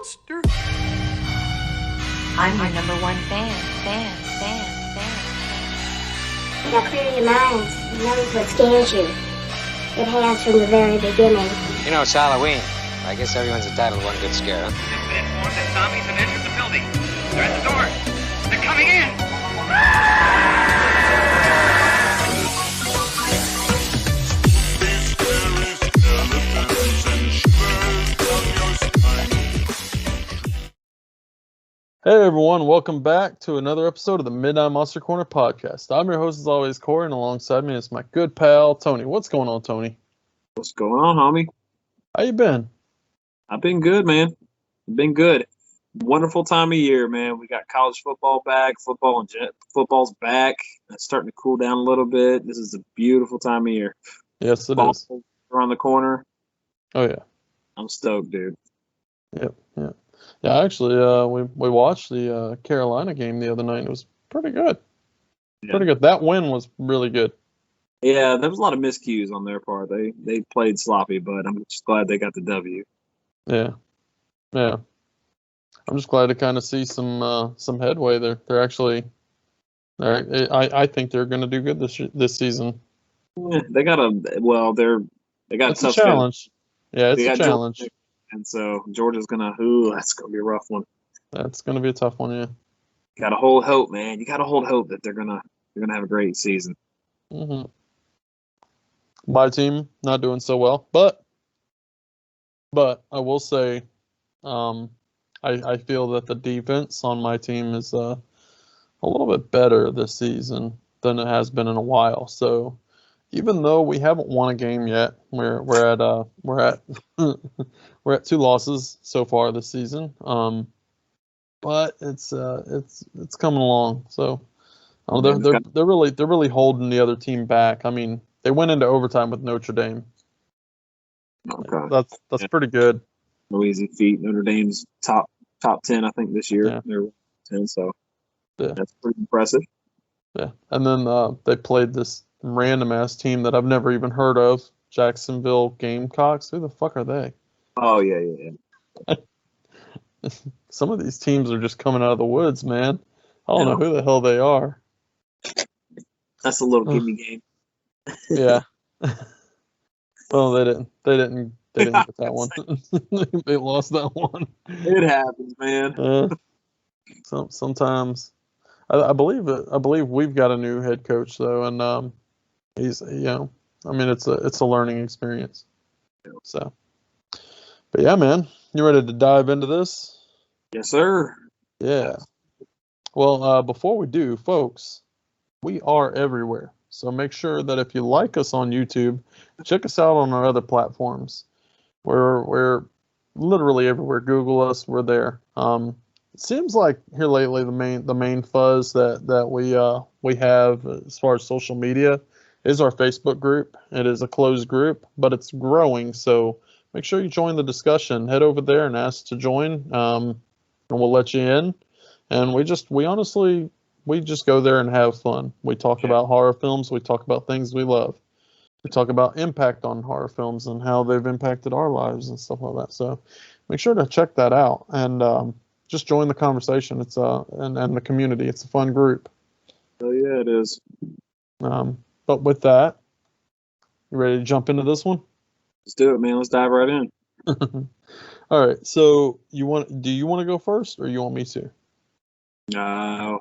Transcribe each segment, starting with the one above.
monster. I'm your number one fan. Now clear your minds. Notice what scares you. It has from the very beginning. You know, it's Halloween. I guess everyone's entitled to one good scare, huh? Just been informed that zombies have entered the building. They're at the door. They're coming in. Hey everyone, welcome back to another episode of the Midnight Monster Corner podcast. I'm your host as always, Corey, and alongside me is my good pal, Tony. What's going on, Tony? What's going on, homie? How you been? I've been good, man. Been good. Wonderful time of year, man. We got college football back. Football's back. It's starting to cool down a little bit. This is a beautiful time of year. Yes, it is. Around the corner. Oh yeah. I'm stoked, dude. Yep. Yeah, actually, we watched the Carolina game the other night. It was pretty good. Yeah. Pretty good. That win was really good. Yeah, there was a lot of miscues on their part. They played sloppy, but I'm just glad they got the W. Yeah. I'm just glad to kind of see some headway. They're actually, I think they're going to do good this season. Yeah, they got It's a a challenge. Yeah, it's a challenge. Georgia, and so Georgia's that's gonna be a rough one. That's going to be a tough one, yeah. Gotta hold hope, man. You gotta hold hope that they're gonna have a great season. Mm-hmm. My team not doing so well, but I will say, I feel that the defense on my team is a little bit better this season than it has been in a while. So even though we haven't won a game yet, we're at we're at 2 losses so far this season. But it's coming along. So they're really holding the other team back. I mean, they went into overtime with Notre Dame. Okay. That's pretty good. No easy feat. Notre Dame's top 10, I think, this year. Yeah. They're 10, so Yeah. that's pretty impressive. Yeah. And then they played this random ass team that I've never even heard of, Jacksonville Gamecocks. Who the fuck are they? Oh yeah. Some of these teams are just coming out of the woods, man. I don't know who the hell they are. That's a little gimme game. Yeah. Well, they didn't get that one. They lost that one. It happens, man. Sometimes I believe we've got a new head coach though, and he's I mean it's a learning experience. So, but yeah, man, you ready to dive into this? Yes, sir. Yeah. Well, before we do, folks, we are everywhere. So make sure that if you like us on YouTube, check us out on our other platforms. We're literally everywhere. Google us, we're there. It seems like here lately the main fuzz that we have as far as social media is our Facebook group. It is a closed group, but it's growing. So make sure you join the discussion. Head over there and ask to join, and we'll let you in. And we just go there and have fun. We talk about horror films. We talk about things we love. We talk about impact on horror films and how they've impacted our lives and stuff like that. So make sure to check that out and just join the conversation. It's and the community. It's a fun group. Oh yeah, it is. But with that, you ready to jump into this one? Let's do it, man. Let's dive right in. All right. So do you want to go first, or you want me to? I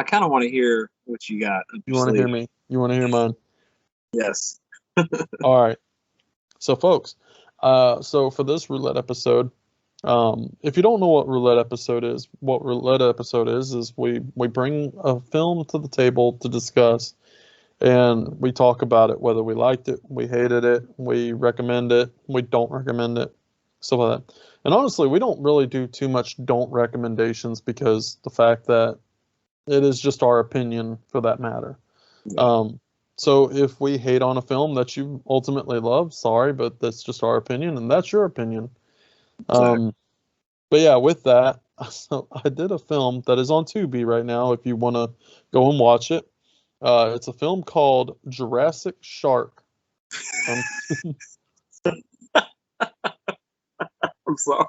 kind of want to hear what you got. You want to hear me? You want to hear mine? Yes. All right. So, folks, so for this roulette episode, if you don't know what roulette episode is we bring a film to the table to discuss, and we talk about it, whether we liked it, we hated it, we recommend it, we don't recommend it, stuff like that. And honestly, we don't really do too much don't recommendations because the fact that it is just our opinion for that matter. Yeah. So if we hate on a film that you ultimately love, sorry, but that's just our opinion, and that's your opinion. Exactly. But yeah, with that, so I did a film that is on Tubi right now if you want to go and watch it. It's a film called Jurassic Shark. I'm sorry.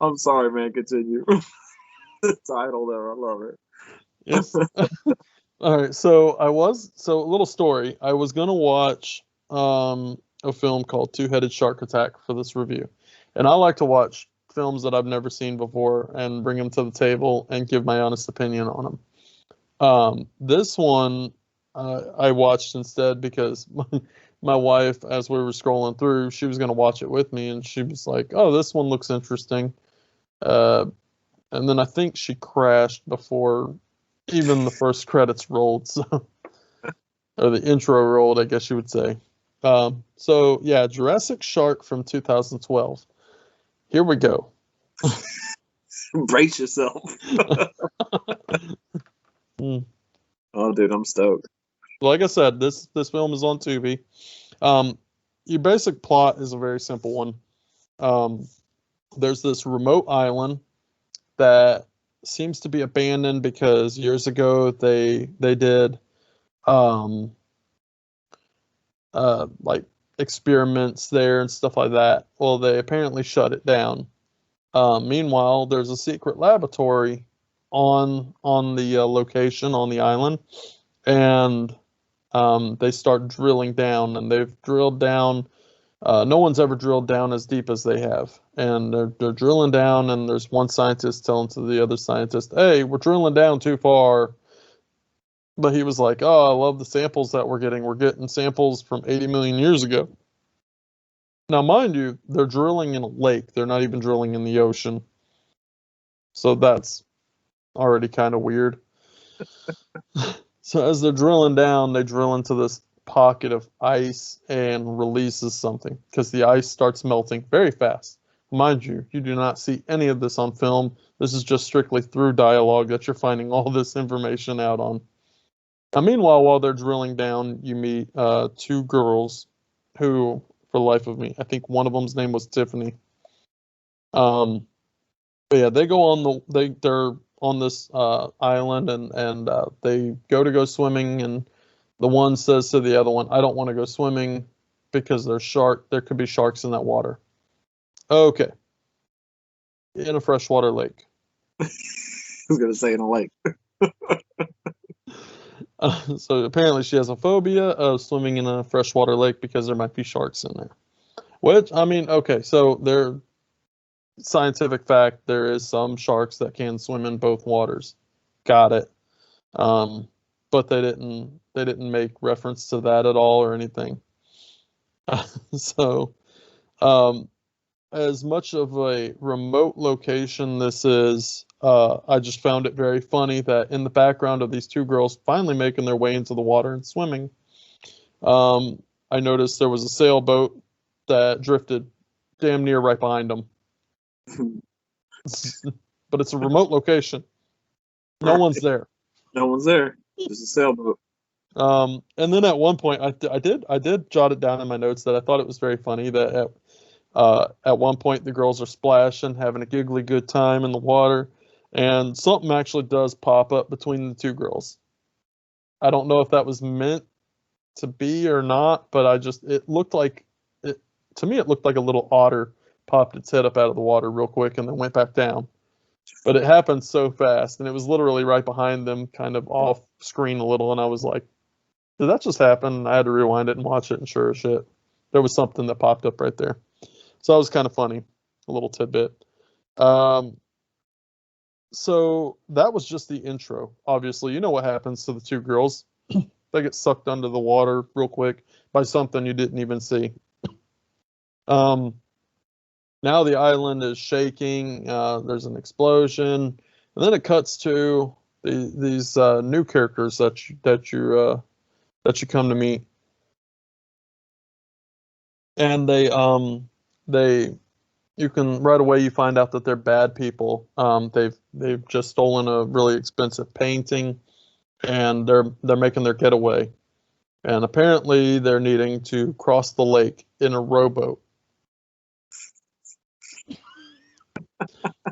I'm sorry, man. Continue. The title there, I love it. Yes. All right. So a little story. I was gonna watch a film called Two-Headed Shark Attack for this review, and I like to watch films that I've never seen before and bring them to the table and give my honest opinion on them. This one I watched instead because my wife, as we were scrolling through, she was going to watch it with me, and she was like, "Oh, this one looks interesting." Uh, and then I think she crashed before even the first credits rolled, so or the intro rolled, I guess you would say. So yeah, Jurassic Shark from 2012. Here we go. Brace yourself. Mm. Oh, dude, I'm stoked. Like I said, this film is on Tubi. Your basic plot is a very simple one. There's this remote island that seems to be abandoned because years ago they did like experiments there and stuff like that. Well, they apparently shut it down. Meanwhile, there's a secret laboratory on the location on the island, and they start drilling down, and they've drilled down. No one's ever drilled down as deep as they have, and they're drilling down, and there's one scientist telling to the other scientist, "Hey, we're drilling down too far." But he was like, "Oh, I love the samples that we're getting. We're getting samples from 80 million years ago." Now, mind you, they're drilling in a lake. They're not even drilling in the ocean. So that's already kind of weird. So as they're drilling down, they drill into this pocket of ice and releases something because the ice starts melting very fast. Mind you, you do not see any of this on film. This is just strictly through dialogue that you're finding all this information out on. Now, meanwhile, while they're drilling down, you meet two girls who, for the life of me, I think one of them's name was Tiffany. But yeah, they go on they're on this island, and they go swimming, and the one says to the other one, "I don't want to go swimming because there could be sharks in that water." Okay. In a freshwater lake. I was gonna say in a lake. So apparently she has a phobia of swimming in a freshwater lake because there might be sharks in there. Which, I mean, okay, so there, scientific fact, there is some sharks that can swim in both waters. Got it. But they didn't make reference to that at all or anything. So, as much of a remote location this is, I just found it very funny that in the background of these two girls finally making their way into the water and swimming, I noticed there was a sailboat that drifted damn near right behind them. But it's a remote location. No one's there. No one's there. Just a sailboat. And then at one point, I did jot it down in my notes that I thought it was very funny that at one point the girls are splashing, having a giggly good time in the water, and something actually does pop up between the two girls. I don't know if that was meant to be or not, but it looked like it to me. It looked like a little otter popped its head up out of the water real quick and then went back down. But it happened so fast, and it was literally right behind them, kind of off screen a little, and I was like, did that just happen? And I had to rewind it and watch it, and sure as shit, there was something that popped up right there. So that was kind of funny, a little tidbit. So that was just the intro. Obviously, you know what happens to the two girls. They get sucked under the water real quick by something you didn't even see. Now the island is shaking. There's an explosion, and then it cuts to these new characters that you come to meet, and you can right away you find out that they're bad people. They've just stolen a really expensive painting, and they're making their getaway, and apparently they're needing to cross the lake in a rowboat.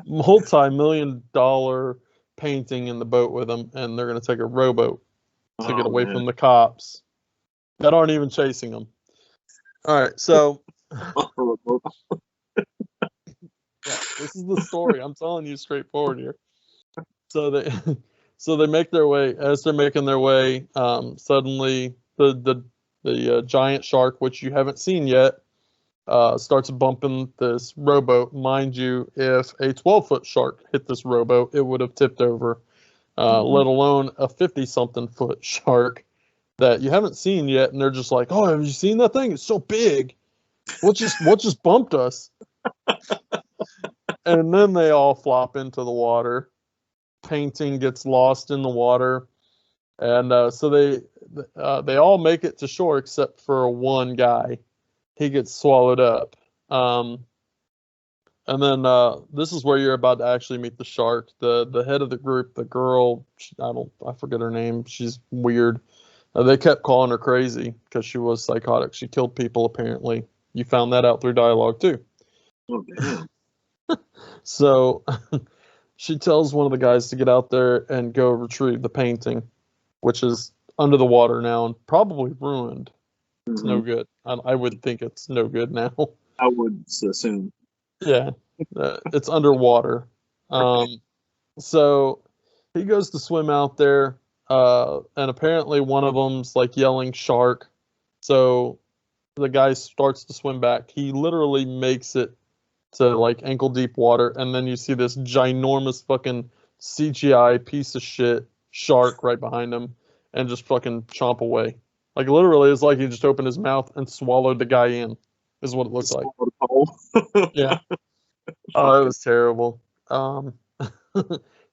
Multi-million-dollar painting in the boat with them, and they're going to take a rowboat to get away from the cops that aren't even chasing them. All right, so is the story. I'm telling you straightforward here. So they so they make their way. As they're making their way, suddenly the giant shark, which you haven't seen yet, starts bumping this rowboat. Mind you, if a 12-foot shark hit this rowboat, it would have tipped over. Let alone a 50-something foot shark that you haven't seen yet, and they're just like, "Oh, have you seen that thing? It's so big. What just bumped us?" And then they all flop into the water. Painting gets lost in the water, and so they all make it to shore except for one guy. He gets swallowed up. And then this is where you're about to actually meet the shark. The head of the group, the girl, I forget her name. She's weird. They kept calling her crazy because she was psychotic. She killed people apparently. You found that out through dialogue too. Oh, damn. So she tells one of the guys to get out there and go retrieve the painting, which is under the water now and probably ruined. It's no good. I would think it's no good now. I would assume. Yeah, it's underwater. So he goes to swim out there, and apparently one of them's like yelling shark. So the guy starts to swim back. He literally makes it to like ankle deep water, and then you see this ginormous fucking CGI piece of shit shark right behind him and just fucking chomp away. Like literally, it's like he just opened his mouth and swallowed the guy in. Is what it looks like. Yeah. Oh, it was terrible.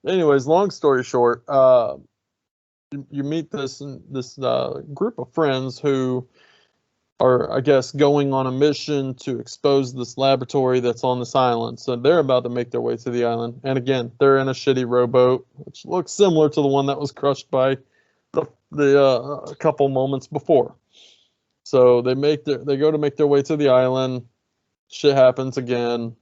Anyways, long story short, you meet this group of friends who are, I guess, going on a mission to expose this laboratory that's on this island. So they're about to make their way to the island. And again, they're in a shitty rowboat, which looks similar to the one that was crushed by a couple moments before. So they go to make their way to the island. Shit happens again.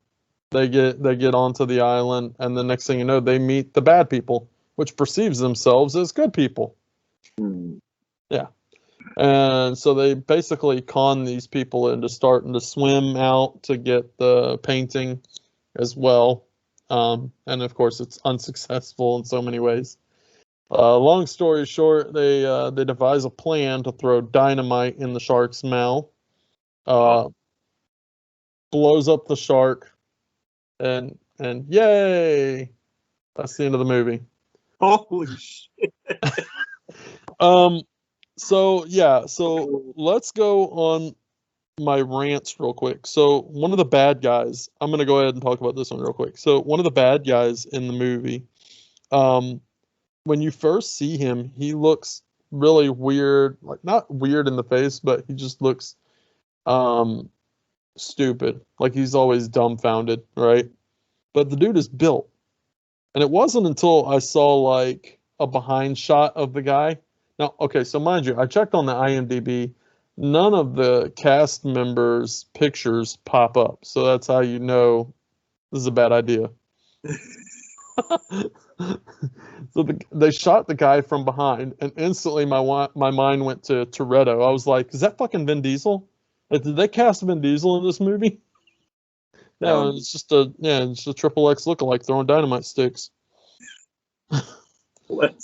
They get onto the island, and the next thing you know, they meet the bad people, which perceives themselves as good people. Yeah. And so they basically con these people into starting to swim out to get the painting as well. And of course, it's unsuccessful in so many ways. Long story short, they devise a plan to throw dynamite in the shark's mouth. Blows up the shark, and yay! That's the end of the movie. Holy shit! So let's go on my rants real quick. So one of the bad guys, I'm gonna go ahead and talk about this one real quick. So one of the bad guys in the movie, when you first see him, he looks really weird, like not weird in the face, but he just looks stupid. Like he's always dumbfounded, right? But the dude is built. And it wasn't until I saw like a behind shot of the guy. Now, okay, so mind you, I checked on the IMDb. None of the cast members' pictures pop up. So that's how you know this is a bad idea. So they shot the guy from behind, and instantly my mind went to Toretto. I was like, is that fucking Vin Diesel? Like, did they cast Vin Diesel in this movie? No, it's just a triple X lookalike throwing dynamite sticks. Right.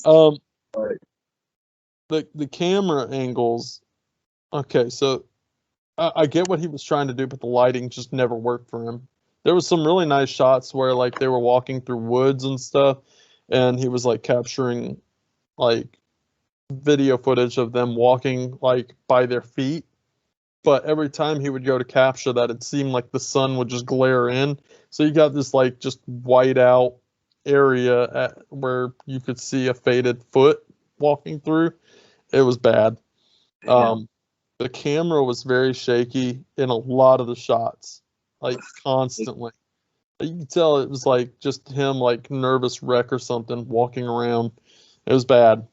The camera angles. Okay, so I get what he was trying to do, but the lighting just never worked for him. There was some really nice shots where like they were walking through woods and stuff, and he was like capturing like video footage of them walking like by their feet. But every time he would go to capture that, it seemed like the sun would just glare in. So you got this like just white out area where you could see a faded foot walking through. It was bad. The camera was very shaky in a lot of the shots, like constantly. You could tell it was like just him, like nervous wreck or something, walking around. It was bad.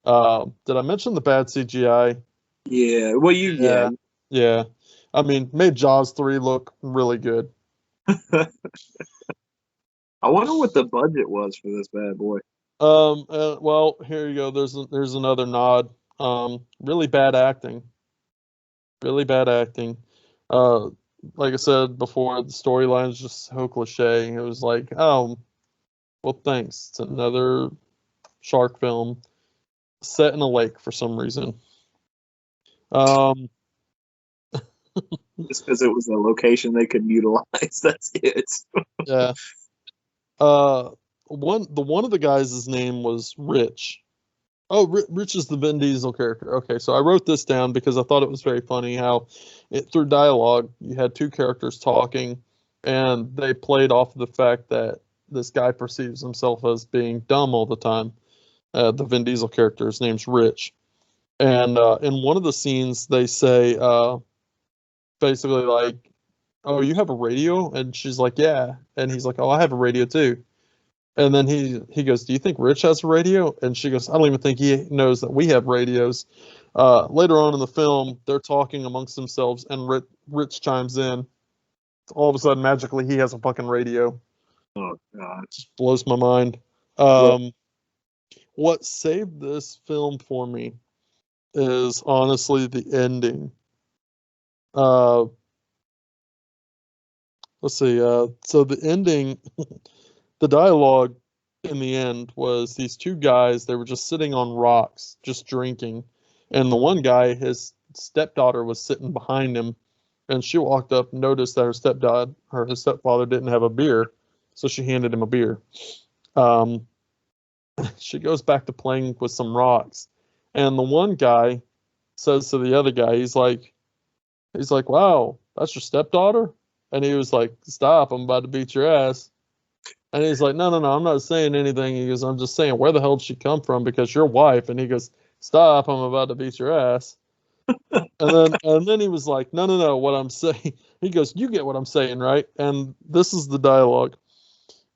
Did I mention the bad CGI? Yeah. Well, Yeah. I mean, made Jaws 3 look really good. I wonder what the budget was for this bad boy. Well, here you go. There's another nod. Really bad acting. Really bad acting. like I said before, the storyline is just so cliche. It was like, oh, well, thanks. It's another shark film set in a lake for some reason. Just because it was a location they could utilize. That's it. Yeah. One of the guys' name was Rich. Oh, Rich is the Vin Diesel character. Okay, so I wrote this down because I thought it was very funny how through dialogue you had two characters talking, and they played off of the fact that this guy perceives himself as being dumb all the time. The Vin Diesel character, his name's Rich, and in one of the scenes they say basically like, "Oh, you have a radio?" And she's like, "Yeah," and he's like, "Oh, I have a radio too." And then he goes, "Do you think Rich has a radio?" And she goes, "I don't even think he knows that we have radios." Later on in the film, they're talking amongst themselves, and Rich chimes in. All of a sudden, magically, he has a fucking radio. Oh God! It just blows my mind. What saved this film for me is honestly the ending. Let's see. So the ending, the dialogue in the end was these two guys. They were just sitting on rocks, just drinking, and the one guy, his stepdaughter was sitting behind him, and she walked up, noticed that his stepfather didn't have a beer, so she handed him a beer. She goes back to playing with some rocks, and the one guy says to the other guy, he's like, "Wow, that's your stepdaughter?" And he was like, "Stop, I'm about to beat your ass." And he's like, no, I'm not saying anything. He goes, "I'm just saying, where the hell did she come from? Because your wife." And he goes, "Stop, I'm about to beat your ass." And then he was like, no, what I'm saying. He goes, "You get what I'm saying, right?" And this is the dialogue.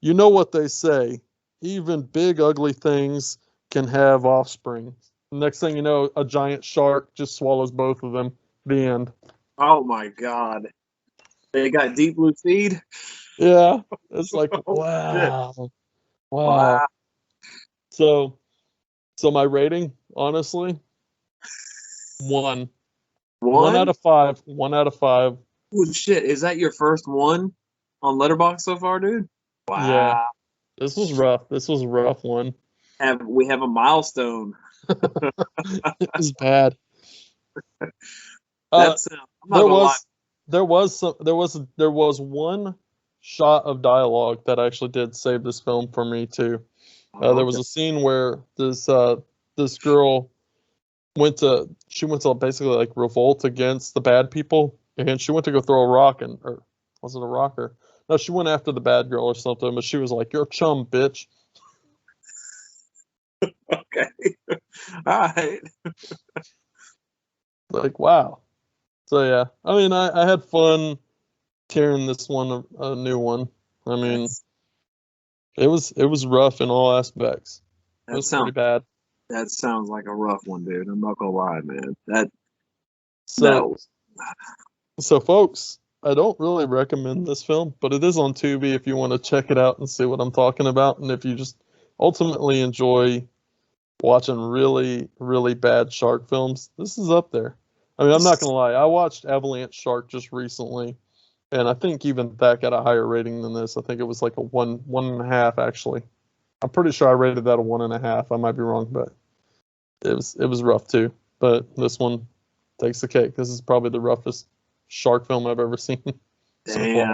"You know what they say, even big ugly things can have offspring." Next thing you know, a giant shark just swallows both of them. The end. Oh my God! They got deep blue feed. Yeah, it's like, Oh, wow. wow! So my rating, honestly, one. One out One? of five. 1 out of 5. Oh shit! Is that your first one on Letterboxd so far, dude? Yeah, Wow! this was rough. This was a rough one. We have a milestone. It was bad. That's I'm not There gonna lie. there was one shot of dialogue that actually did save this film for me too. There was Okay. a scene where this girl went to basically like revolt against the bad people, and she went to go throw a rock, and or was it a rocker? No, she went after the bad girl or something, but she was like, "You're a chum, bitch." Okay. All right. Like, wow. So yeah, I mean, I had fun tearing this one a new one. I mean, That's, it was rough in all aspects. It that was pretty sounds bad. that sounds like a rough one, dude. I'm not gonna lie, man. That So so folks, I don't really recommend this film, but it is on Tubi if you want to check it out and see what I'm talking about, and if you just ultimately enjoy watching really, really bad shark films, this is up there. I mean, I'm not gonna lie, I watched Avalanche Shark just recently, and I think even that got a higher rating than this. I think it was like a 1.5 actually. I'm pretty sure I rated that a 1.5. I might be wrong, but it was rough too. But this one takes the cake. This is probably the roughest shark film I've ever seen so far. damn.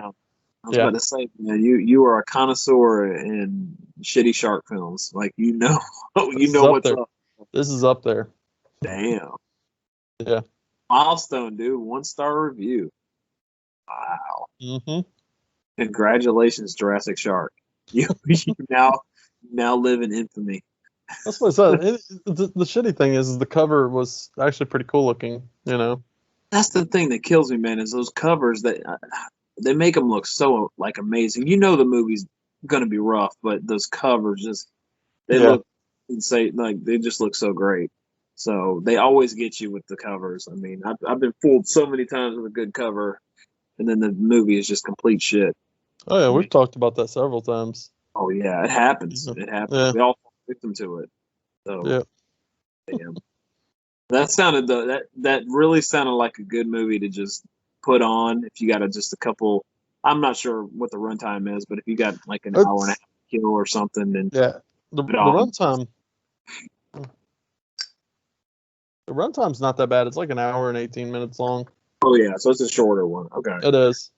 I was Yeah. about to say, man, you are a connoisseur in shitty shark films. Like you know This is up what's there. up. This is up there. Damn. Yeah. Milestone, dude. 1-star review. Wow. Mm-hmm. Congratulations, Jurassic Shark. You now live in infamy. That's what I said. The shitty thing is the cover was actually pretty cool looking. You know. That's the thing that kills me, man, is those covers that they make them look so like amazing. You know the movie's gonna be rough, but those covers they Yeah. look insane. Like they just look so great. So they always get you with the covers. I mean, I've been fooled so many times with a good cover, and then the movie is just complete shit. Oh yeah, I we've mean, talked about that several times. oh yeah, it happens. Yeah. It happens. Yeah. We all fall victim to it. So Yeah. damn. That sounded that really sounded like a good movie to just put on if you got just a couple. I'm not sure what the runtime is, but if you got like an It's- hour and a half kill or something, then Yeah, the Put it on. runtime. The runtime's not that bad. It's like an hour and 18 minutes long. oh yeah, so it's a shorter one. Okay. It is,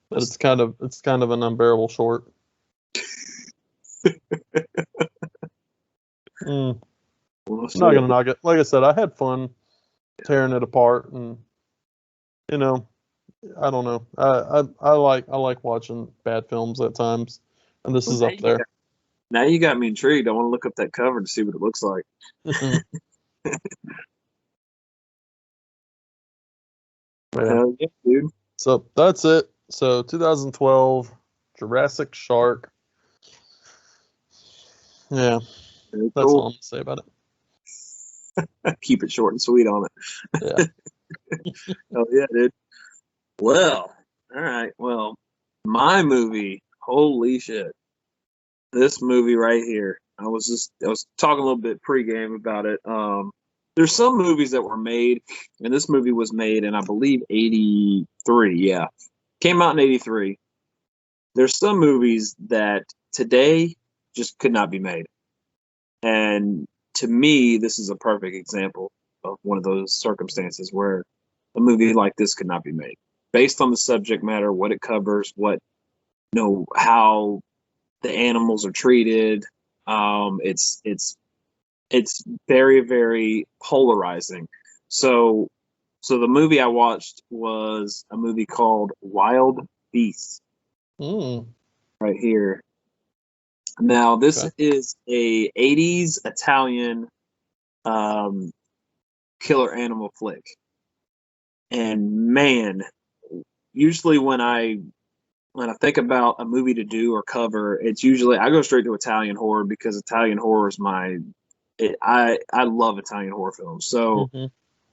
but it's kind of an unbearable short. Mm. Well, I'm not gonna knock it. Like I said, I had fun tearing it apart, and you know, I don't know. I like watching bad films at times, and this is up there. Now you got me intrigued. I want to look up that cover to see what it looks like. Yeah. Yeah, dude. So that's it. So 2012, Jurassic Shark. Yeah, Very that's cool. all I'm gonna say about it. Keep it short and sweet on it. Yeah. Oh yeah, dude. Well, all right. Well, my movie. Holy shit! This movie right here. I was talking a little bit pregame about it. There's some movies that were made, and this movie was made in I believe '83. Yeah, came out in '83. There's some movies that today just could not be made, and to me, this is a perfect example of one of those circumstances where a movie like this could not be made based on the subject matter, what it covers, what how the animals are treated. It's very, very polarizing. So the movie I watched was a movie called Wild Beasts Mm. right here. Now this Okay. is a 80s Italian killer animal flick. And man, usually when I think about a movie to do or cover, it's usually I go straight to Italian horror because Italian horror is I love Italian horror films. So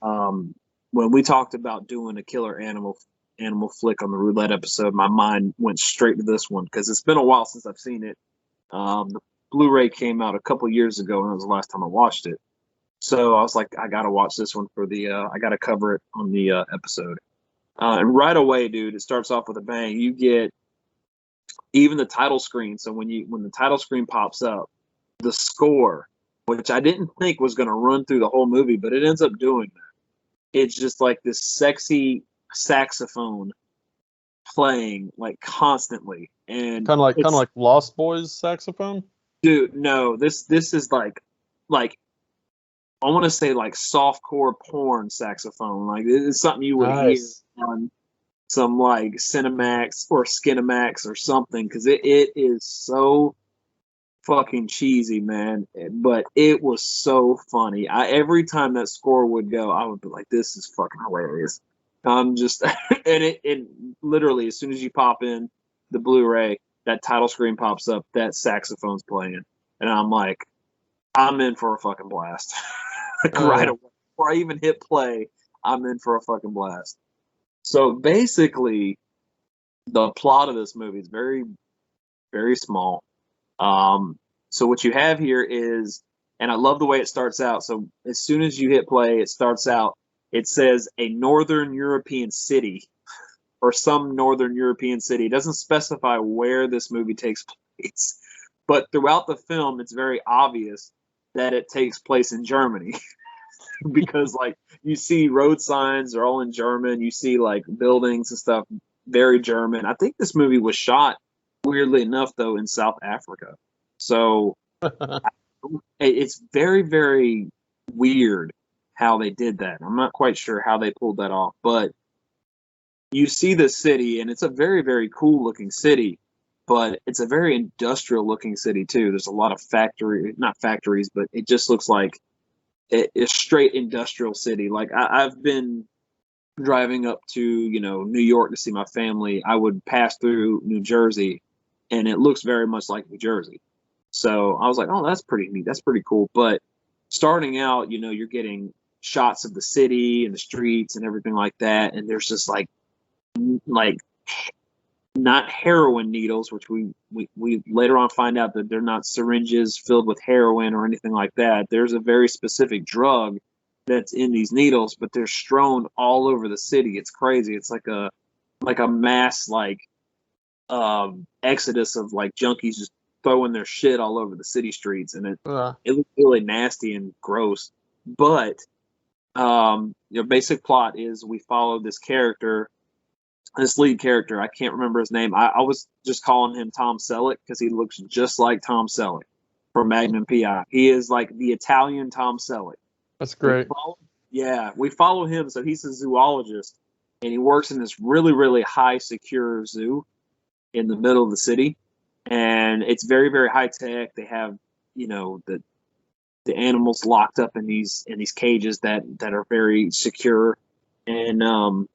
when we talked about doing a killer animal flick on the Roulette episode, my mind went straight to this one because it's been a while since I've seen it. The Blu-ray came out a couple years ago, and it was the last time I watched it. So I was like, I gotta watch this one for I gotta cover it on the episode. And right away, dude, it starts off with a bang. You get even the title screen. So when the title screen pops up, the score, which I didn't think was going to run through the whole movie, but it ends up doing that. It's just like this sexy saxophone playing like constantly, and Kind of like Lost Boys saxophone. dude, no, this is like I want to say like softcore porn saxophone. Like it's something you would hear on some like Cinemax or Skinemax or something, because it is so fucking cheesy, man. But it was so funny. Every time that score would go, I would be like, "This is fucking hilarious." Just and it literally as soon as you pop in the Blu-ray, that title screen pops up, that saxophone's playing, and I'm like, I'm in for a fucking blast. Right away. Before I even hit play, I'm in for a fucking blast. So basically, the plot of this movie is very, very small. So what you have here is, and I love the way it starts out. So as soon as you hit play, it starts out, it says a Northern European city or some Northern European city. It doesn't specify where this movie takes place. But throughout the film, it's very obvious that it takes place in Germany. Because like you see road signs are all in German, you see like buildings and stuff very German. I think this movie was shot, weirdly enough, though, in South Africa. So it's very, very weird how they did that. I'm not quite sure how they pulled that off, but you see the city, and it's a very, very cool looking city, but it's a very industrial looking city too. There's a lot of not factories, but it just looks like it's straight industrial city. Like I've been driving up to New York to see my family. I would pass through New Jersey, and it looks very much like New Jersey. So I was like, oh, that's pretty neat. That's pretty cool. But starting out, you're getting shots of the city and the streets and everything like that, and there's just like not heroin needles, which we later on find out that they're not syringes filled with heroin or anything like that. There's a very specific drug that's in these needles, but they're strewn all over the city. It's crazy. It's like like a mass exodus of like junkies just throwing their shit all over the city streets, and it looked really nasty and gross. But basic plot is we follow this character, this lead character. I can't remember his name. I was just calling him Tom Selleck because he looks just like Tom Selleck from Magnum PI. He is like the Italian Tom Selleck. That's great. We follow him. So he's a zoologist, and he works in this really, really high secure zoo in the middle of the city, and it's very, very high tech. They have, the animals locked up in these cages that are very secure, and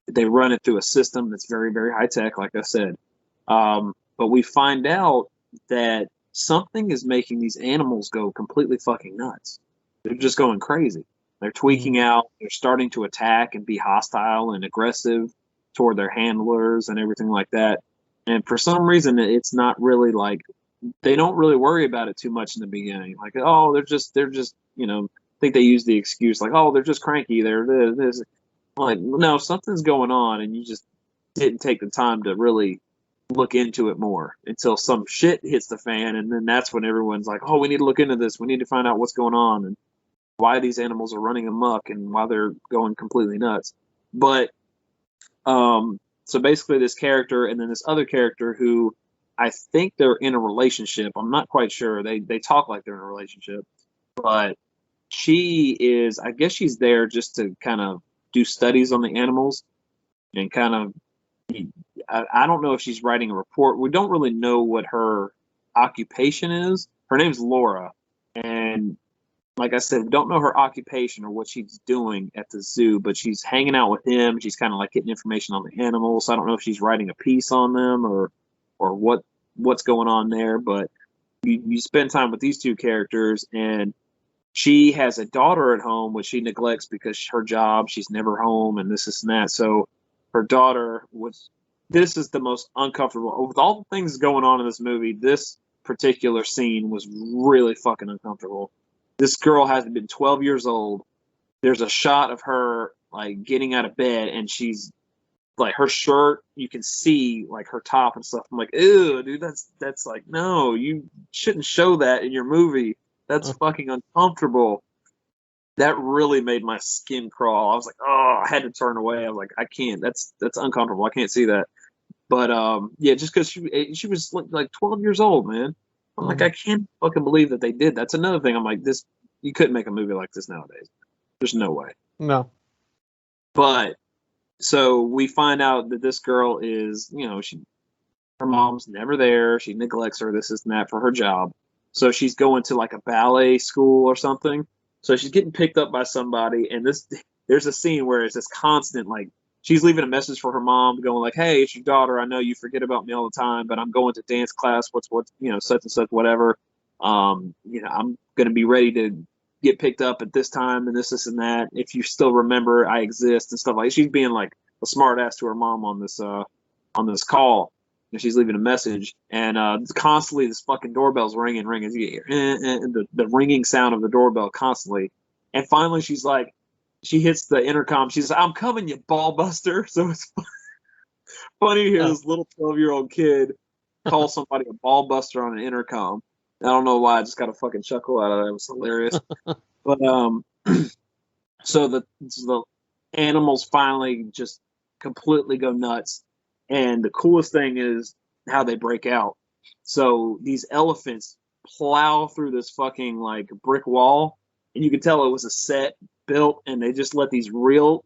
they run it through a system that's very, very high tech, like I said. But we find out that something is making these animals go completely fucking nuts. They're just going crazy. They're tweaking out. They're starting to attack and be hostile and aggressive toward their handlers and everything like that. And for some reason, it's not really like, they don't really worry about it too much in the beginning. Like, oh, they're just, I think they use the excuse like, oh, they're just cranky. They're this. Like, no, something's going on, and you just didn't take the time to really look into it more until some shit hits the fan, and then that's when everyone's like, oh, we need to look into this. We need to find out what's going on and why these animals are running amok and why they're going completely nuts. But so basically this character and then this other character who I think they're in a relationship. I'm not quite sure. They talk like they're in a relationship, but she is, I guess she's there just to kind of do studies on the animals and kind of, I don't know if she's writing a report. We don't really know what her occupation is. Her name's Laura, and like I said, we don't know her occupation or what she's doing at the zoo, but she's hanging out with him. She's kind of like getting information on the animals. So I don't know if she's writing a piece on them or what's going on there, but you spend time with these two characters, and she has a daughter at home, which she neglects because her job, she's never home, and this and that. So her daughter this is the most uncomfortable. With all the things going on in this movie, this particular scene was really fucking uncomfortable. This girl has been 12 years old. There's a shot of her like getting out of bed, and she's like, her shirt, you can see like her top and stuff. I'm like, ew, dude, that's like, no, you shouldn't show that in your movie. That's fucking uncomfortable. That really made my skin crawl. I was like, oh, I had to turn away. I was like, I can't. That's uncomfortable. I can't see that. But yeah, just because she was like 12 years old, man. I'm like, I can't fucking believe that they did. That's another thing. I'm like, you couldn't make a movie like this nowadays. There's no way. No. But so we find out that this girl is, her mom's never there. She neglects her, this and that for her job. So she's going to like a ballet school or something. So she's getting picked up by somebody, and there's a scene where it's this constant, like, she's leaving a message for her mom going like, hey, it's your daughter. I know you forget about me all the time, but I'm going to dance class. What's such and such, whatever. I'm going to be ready to get picked up at this time and this and that. If you still remember, I exist and stuff like that. She's being like a smart ass to her mom on this call. And she's leaving a message, and constantly this fucking doorbell's ringing. The ringing sound of the doorbell constantly. And finally she's like, she hits the intercom. She's like, I'm coming, you ball buster. So it's funny to hear this little 12-year-old kid call somebody a ball buster on an intercom. I don't know why. I just got a fucking chuckle out of that. It was hilarious. But so the animals finally just completely go nuts. And the coolest thing is how they break out. So these elephants plow through this fucking like brick wall, and you could tell it was a set built, and they just let these real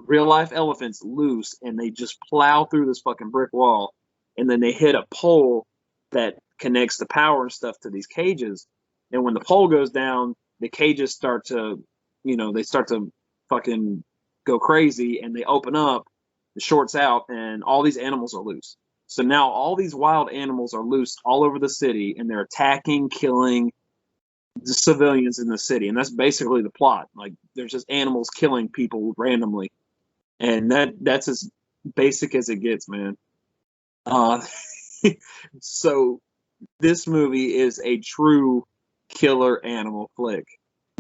life elephants loose, and they just plow through this fucking brick wall, and then they hit a pole that connects the power and stuff to these cages. And when the pole goes down, the cages start to, they start to fucking go crazy, and they open up, the shorts out, and all these animals are loose. So now all these wild animals are loose all over the city, and they're attacking, killing the civilians in the city. And that's basically the plot. Like, there's just animals killing people randomly. And that's as basic as it gets, man. So this movie is a true killer animal flick.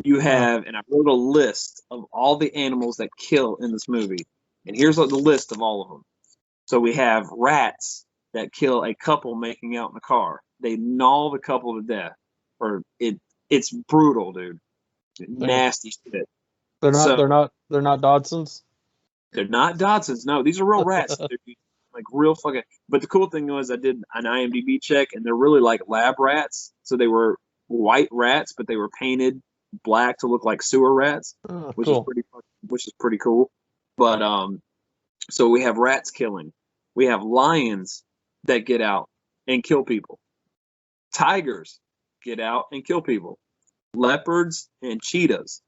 You have, and I wrote a list of all the animals that kill in this movie. And here's the list of all of them. So we have rats that kill a couple making out in the car. They gnaw the couple to death, it's brutal, dude. Nasty shit. They're not. So- They're not. They're not Dodsons. They're not Dodsons. No, these are real rats. They're like real fucking. But the cool thing was, I did an IMDb check, and they're really like lab rats. So they were white rats, but they were painted black to look like sewer rats, which Cool. is pretty cool. But so we have rats killing. We have lions that get out and kill people. Tigers get out and kill people. Leopards and cheetahs.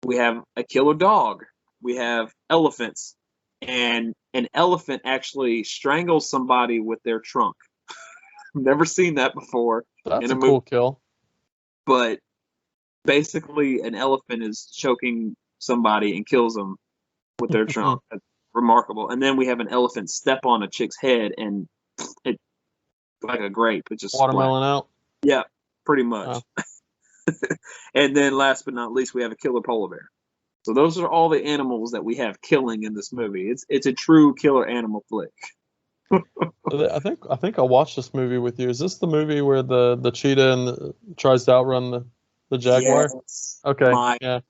We have a killer dog. We have elephants. And an elephant actually strangles somebody with their trunk. Never seen that before. That's in a a cool movie. kill. But basically, an elephant is choking somebody and kills them with their trunk. That's remarkable. And then we have an elephant step on a chick's head, and it like a grape. It just Watermelon out. Yeah, pretty much. And then last but not least, we have a killer polar bear. So those are all the animals that we have killing in this movie. It's a true killer animal flick. I think I watched this movie with you. Is this the movie where the cheetah tries to outrun the jaguar? Yes. Okay. Yeah.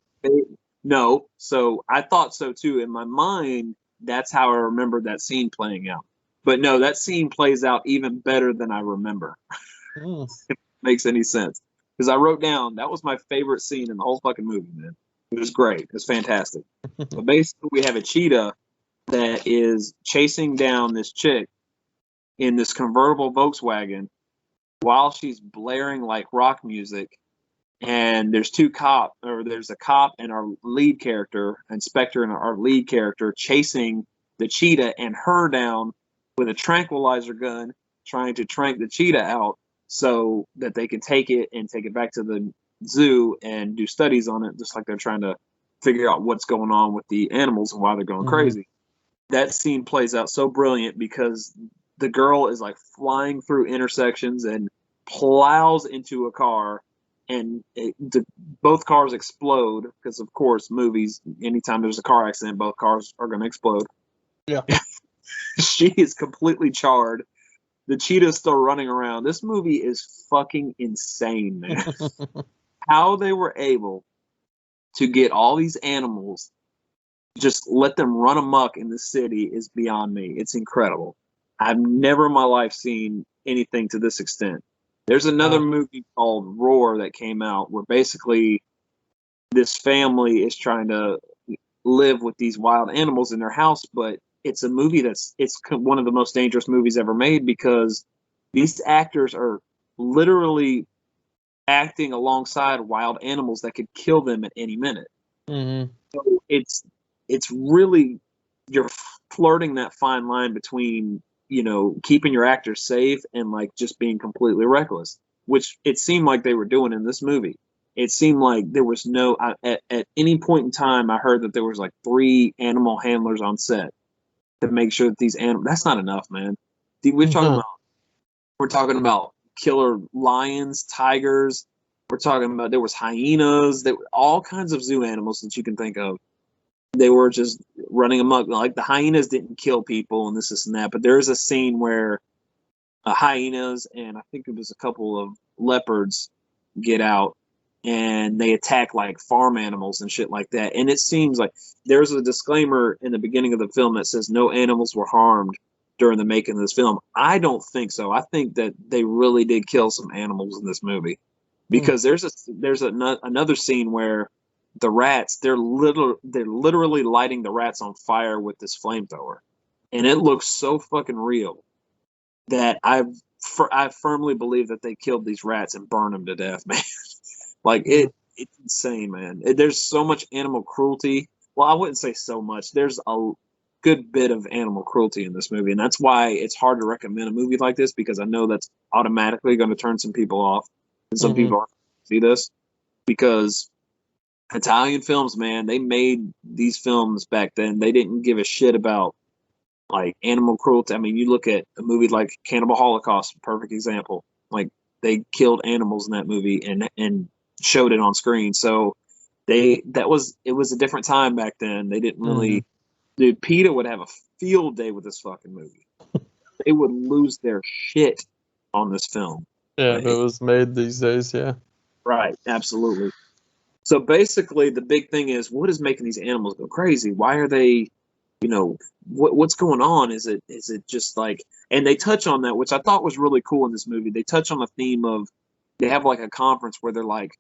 No. So I thought so too. In my mind, that's how I remembered that scene playing out. But no, that scene plays out even better than I remember. If it makes any sense. Because I wrote down that was my favorite scene in the whole fucking movie, man. It was great. It was fantastic. But basically, we have a cheetah that is chasing down this chick in this convertible Volkswagen while she's blaring like rock music. And there's there's a cop and our lead character, Inspector, and our lead character chasing the cheetah and her down with a tranquilizer gun, trying to trank the cheetah out so that they can take it back to the zoo and do studies on it, just like they're trying to figure out what's going on with the animals and why they're going crazy. That scene plays out so brilliant because the girl is like flying through intersections and plows into a car, and both cars explode because, of course, movies, anytime there's a car accident, both cars are going to explode. Yeah. She is completely charred. The cheetah's still running around. This movie is fucking insane, man. How they were able to get all these animals, just let them run amok in the city is beyond me. It's incredible. I've never in my life seen anything to this extent. There's another movie called Roar that came out where basically this family is trying to live with these wild animals in their house, but it's a movie it's one of the most dangerous movies ever made because these actors are literally acting alongside wild animals that could kill them at any minute. So it's really, you're flirting that fine line between, keeping your actors safe and like just being completely reckless, which it seemed like they were doing in this movie. It seemed like there was at any point in time, I heard that there was like 3 animal handlers on set to make sure that these animals, that's not enough, man. We're talking about killer lions, tigers. We're talking about, there was hyenas, all kinds of zoo animals that you can think of. They were just running amok. Like the hyenas didn't kill people and this and that, but there's a scene where hyenas and I think it was a couple of leopards get out and they attack like farm animals and shit like that. And it seems like there's a disclaimer in the beginning of the film that says no animals were harmed during the making of this film. I don't think so. I think that they really did kill some animals in this movie because there's another scene where the rats, they're literally lighting the rats on fire with this flamethrower, and it looks so fucking real that I firmly believe that they killed these rats and burned them to death, man. Like it's insane, man. There's so much animal cruelty. Well, I wouldn't say so much. There's a good bit of animal cruelty in this movie, and that's why it's hard to recommend a movie like this because I know that's automatically going to turn some people off, and some people aren't going to see this because Italian films, man, they made these films back then. They didn't give a shit about like animal cruelty. I mean, you look at a movie like Cannibal Holocaust, perfect example. Like they killed animals in that movie and showed it on screen. So it was a different time back then. They didn't really Dude, PETA would have a field day with this fucking movie. They would lose their shit on this film. Yeah, if it was made these days, yeah. Right, absolutely. So basically, the big thing is, what is making these animals go crazy? Why are they, what's going on? Is it just like, and they touch on that, which I thought was really cool in this movie. They touch on the theme of, they have like a conference where they're like,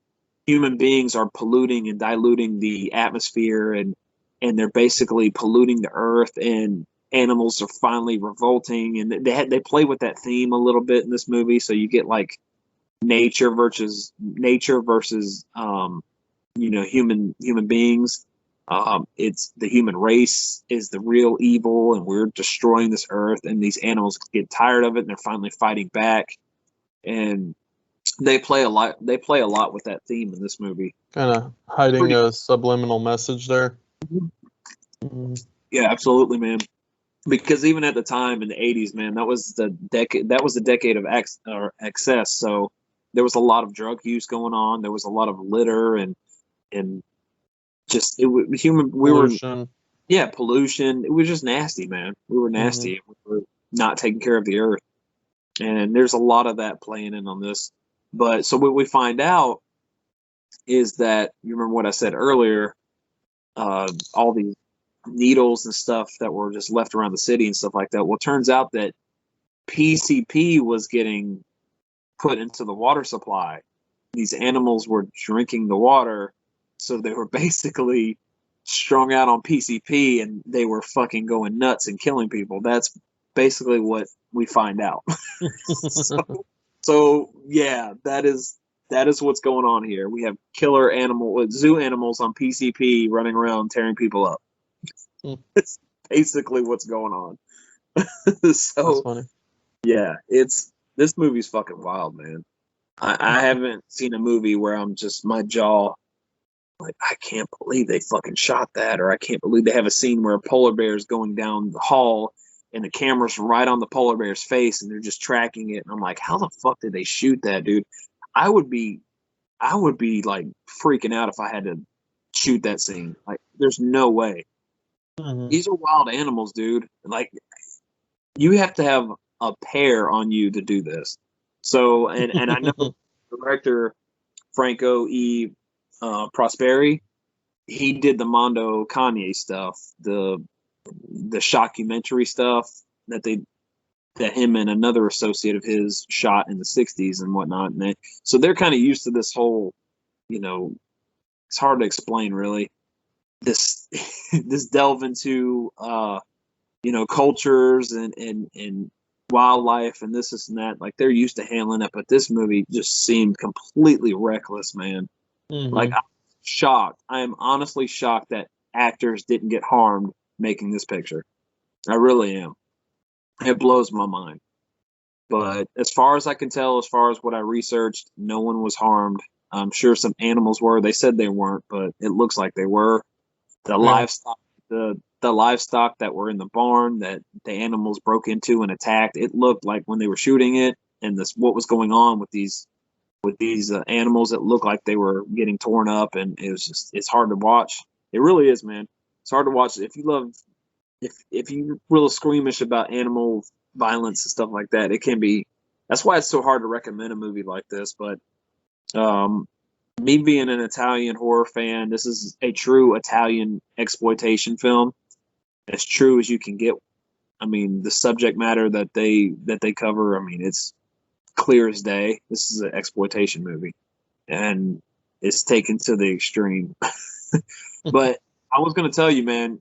human beings are polluting and diluting the atmosphere, and they're basically polluting the earth, and animals are finally revolting, and they play with that theme a little bit in this movie. So you get like nature versus human beings. It's the human race is the real evil, and we're destroying this earth, and these animals get tired of it, and they're finally fighting back. And they play a lot with that theme in this movie. Kind of hiding a subliminal message there. Mm-hmm. Yeah, absolutely, man. Because even at the time in the 80s, man, that was the decade of excess. So there was a lot of drug use going on. There was a lot of litter and just pollution. Pollution. It was just nasty, man. We were nasty. Mm-hmm. We were not taking care of the earth. And there's a lot of that playing in on this. But so what we find out is that, you remember what I said earlier, all these needles and stuff that were just left around the city and stuff like that. Well, it turns out that PCP was getting put into the water supply. These animals were drinking the water, so they were basically strung out on PCP, and they were fucking going nuts and killing people. That's basically what we find out. So yeah, that is what's going on here. We have killer zoo animals on PCP running around tearing people up. It's basically what's going on. So that's funny. Yeah, this movie's fucking wild, man. I haven't seen a movie where I'm just, my jaw, like, I can't believe they fucking shot that, or I can't believe they have a scene where a polar bear is going down the hall and the camera's right on the polar bear's face and they're just tracking it, and I'm like, how the fuck did they shoot that, dude? I would be like freaking out if I had to shoot that scene. Like, there's no way. Mm-hmm. These are wild animals, dude. Like, you have to have a pair on you to do this. So, and I know director Franco E. Prosperi, he did the Mondo Kanye stuff, the shockumentary stuff that him and another associate of his shot in the 60s and whatnot. And so they're kind of used to this whole, it's hard to explain really. This delve into cultures and wildlife and this and that. Like, they're used to handling it, but this movie just seemed completely reckless, man. Mm-hmm. Like, I'm shocked. I am honestly shocked that actors didn't get harmed making this picture. I really am. It blows my mind. But as far as I can tell, as far as what I researched, no one was harmed. I'm sure some animals were. They said they weren't, but it looks like they were. The livestock, the livestock that were in the barn that the animals broke into and attacked, it looked like when they were shooting it and what was going on with these animals, it looked like they were getting torn up, and it's hard to watch. It really is, man. It's hard to watch. If you're real squeamish about animal violence and stuff like that, it can be. That's why it's so hard to recommend a movie like this. But me being an Italian horror fan, this is a true Italian exploitation film, as true as you can get. I mean, the subject matter that they cover, I mean, it's clear as day. This is an exploitation movie, and it's taken to the extreme. But I was going to tell you, man,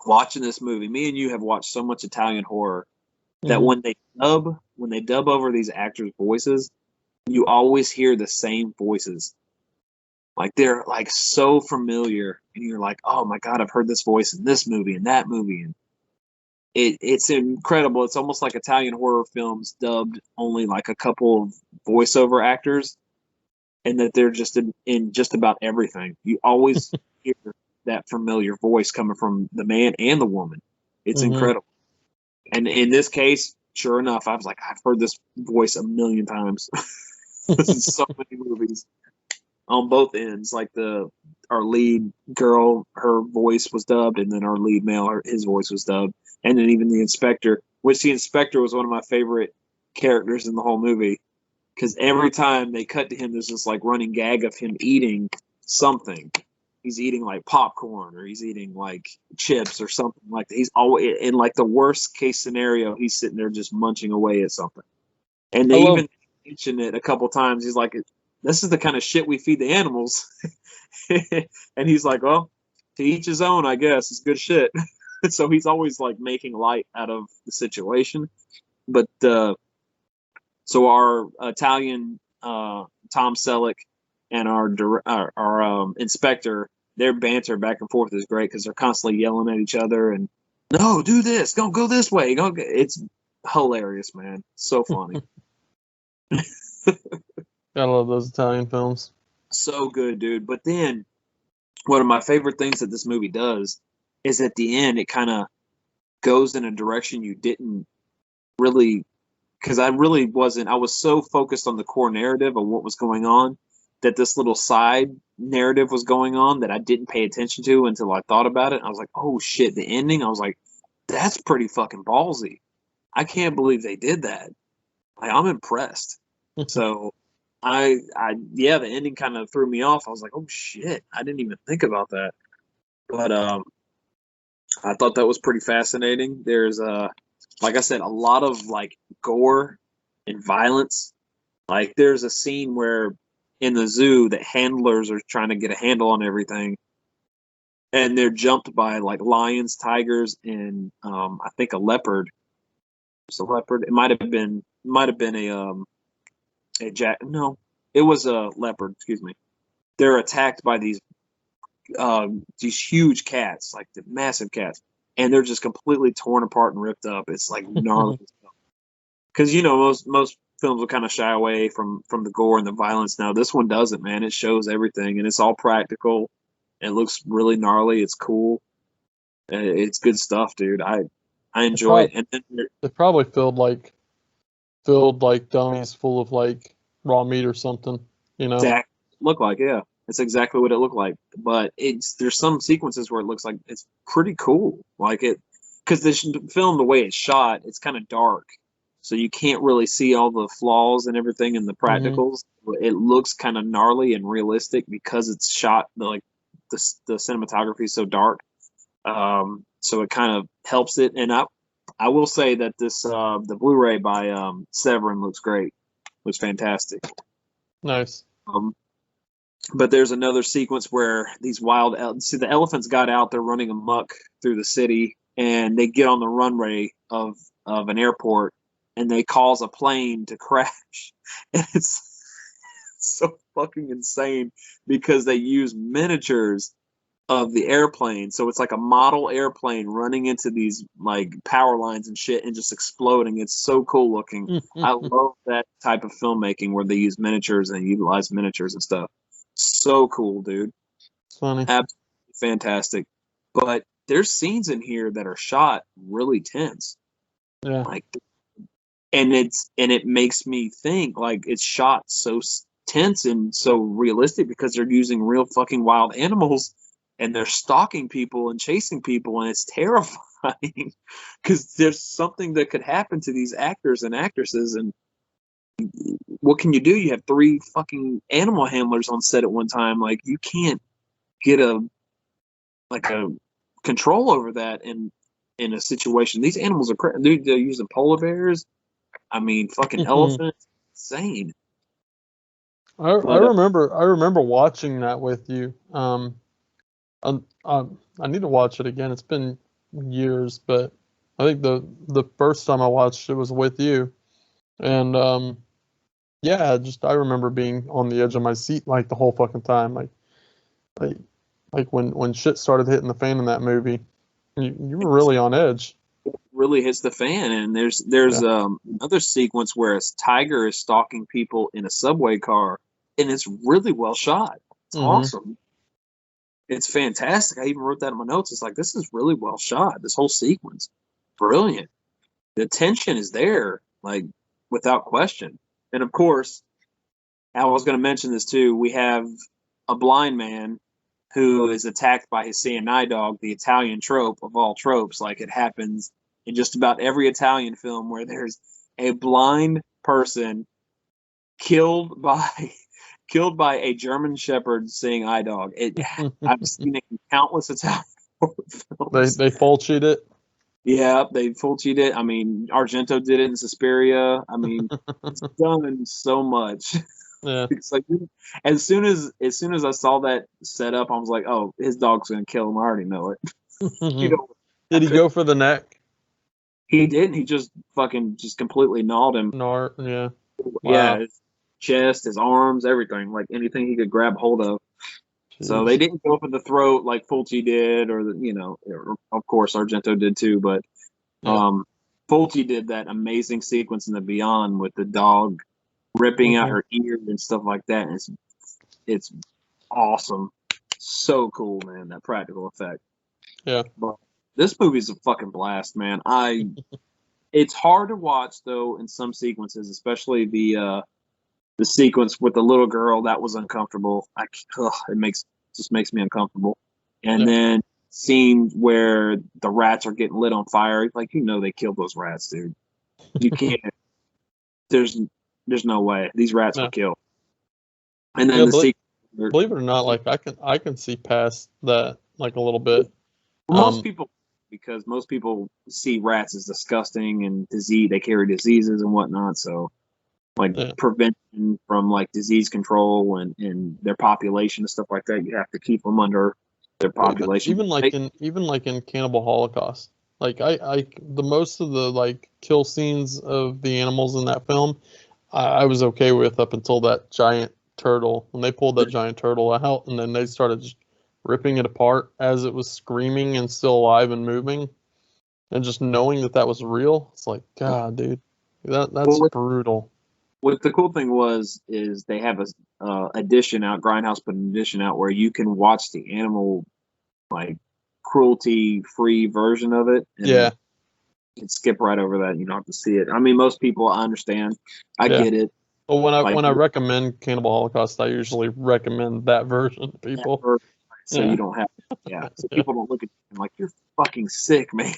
watching this movie, me and you have watched so much Italian horror that when they dub over these actors' voices, you always hear the same voices. Like, they're like so familiar, and you're like, oh my God, I've heard this voice in this movie and that movie. And it's incredible. It's almost like Italian horror films dubbed only like a couple of voiceover actors, and that they're just in just about everything. You always hear that familiar voice coming from the man and the woman. It's incredible. And in this case, sure enough, I was like, I've heard this voice a million times. This is so many movies. on both ends. Like our lead girl, her voice was dubbed, and then our lead male, his voice was dubbed, and then even the inspector, which the inspector was one of my favorite characters in the whole movie, because every time they cut to him, there's this like running gag of him eating something. He's eating like popcorn, or he's eating like chips or something like that. He's always in like the worst case scenario. He's sitting there just munching away at something. And they even mention it a couple times. He's like, "This is the kind of shit we feed the animals." And he's like, "Well, to each his own, I guess. It's good shit." So he's always like making light out of the situation. But so our Italian Tom Selleck and our inspector, their banter back and forth is great because they're constantly yelling at each other and, "No, do this, don't go this way." It's hilarious, man. So funny. Gotta love those Italian films. So good, dude. But then one of my favorite things that this movie does is at the end, it kind of goes in a direction you didn't really, because I was so focused on the core narrative of what was going on that this little side narrative was going on that I didn't pay attention to until I thought about it. I was like, oh shit, the ending. I was like, that's pretty fucking ballsy. I can't believe they did that. Like, I'm impressed. So the ending kind of threw me off. I was like, oh shit, I didn't even think about that. But I thought that was pretty fascinating. There's like I said, a lot of like gore and violence. Like there's a scene where in the zoo the handlers are trying to get a handle on everything, and they're jumped by like lions, tigers, and I think a leopard. It's a leopard. It might have been no, it was a leopard. Excuse me. They're attacked by these huge cats, like the massive cats, and they're just completely torn apart and ripped up. It's like gnarly stuff. Because most films will kind of shy away from the gore and the violence. Now this one doesn't, man. It shows everything, and it's all practical. It looks really gnarly. It's cool. It's good stuff, dude. I enjoy it. And then they probably filled like dummies full of like raw meat or something, you know. Exactly. Look like, yeah. That's exactly what it looked like. But there's some sequences where it looks like it's pretty cool. Like because this film, the way it's shot, it's kind of dark. So you can't really see all the flaws and everything in the practicals. Mm-hmm. It looks kind of gnarly and realistic because it's shot like the cinematography is so dark. So it kind of helps it. And I will say that this the Blu-ray by Severin looks great. Looks fantastic. Nice. But there's another sequence where these the elephants got out. They're running amok through the city, and they get on the runway of an airport, and they cause a plane to crash. And it's so fucking insane because they use miniatures of the airplane. So it's like a model airplane running into these like power lines and shit and just exploding. It's so cool looking. I love that type of filmmaking where they use miniatures and utilize miniatures and stuff. So cool, dude. It's funny. Absolutely fantastic. But there's scenes in here that are shot really tense. Yeah. Like, and it makes me think like it's shot so tense and so realistic because they're using real fucking wild animals. And they're stalking people and chasing people, and it's terrifying because there's something that could happen to these actors and actresses. And what can you do? You have 3 fucking animal handlers on set at one time. Like you can't get a control over that in a situation. These animals are crazy. They're using polar bears. I mean, fucking elephants. Insane. I remember watching that with you. I need to watch it again. It's been years, but I think the first time I watched it was with you, and I remember being on the edge of my seat like the whole fucking time, like when shit started hitting the fan in that movie, you were really on edge. It really hits the fan, and there's another sequence where a tiger is stalking people in a subway car, and it's really well shot. It's awesome. It's fantastic. I even wrote that in my notes. It's like, this is really well shot. This whole sequence, brilliant. The tension is there, like without question. And of course, I was going to mention this too. We have a blind man who is attacked by his seeing eye dog, the Italian trope of all tropes. Like, it happens in just about every Italian film where there's a blind person killed by a German Shepherd seeing eye dog. I've seen it in countless Italian films. They full cheat it. Yeah, they full cheat it. I mean, Argento did it in Suspiria. I mean, it's done so much. Yeah. It's like, as soon as I saw that setup, I was like, oh, his dog's gonna kill him. I already know it. Did he go for the neck? He didn't. He just completely gnawed him. Yeah. Wow. Yeah, his chest, his arms, everything. Like anything he could grab hold of. Jeez. So they didn't go for the throat like Fulci did, or of course Argento did too. But Fulci did that amazing sequence in The Beyond with the dog ripping out her ear and stuff like that. And it's awesome, so cool, man. That practical effect. Yeah. But this movie's a fucking blast, man. It's hard to watch though in some sequences, especially the sequence with the little girl. That was uncomfortable. It makes me uncomfortable. And then scenes where the rats are getting lit on fire, like they killed those rats, dude. You can't. There's no way these rats were killed. And then believe it or not, like I can see past that like a little bit. Most people, because most people see rats as disgusting and disease. They carry diseases and whatnot. So, like prevention from like disease control and their population and stuff like that, you have to keep them under their population. Even like in Cannibal Holocaust, like the most of the like kill scenes of the animals in that film, I was okay with up until that giant turtle. When they pulled that giant turtle out and then they started just ripping it apart as it was screaming and still alive and moving, and just knowing that was real, it's like, God, dude, that's brutal. What the cool thing is they have a edition out. Grindhouse put an edition out where you can watch the animal like cruelty-free version of it. And you can skip right over that. You don't have to see it. I mean, most people, I understand. I get it. Well, when I recommend Cannibal Holocaust, I usually recommend that version to people. So you don't have so people don't look at you like, you're fucking sick, man.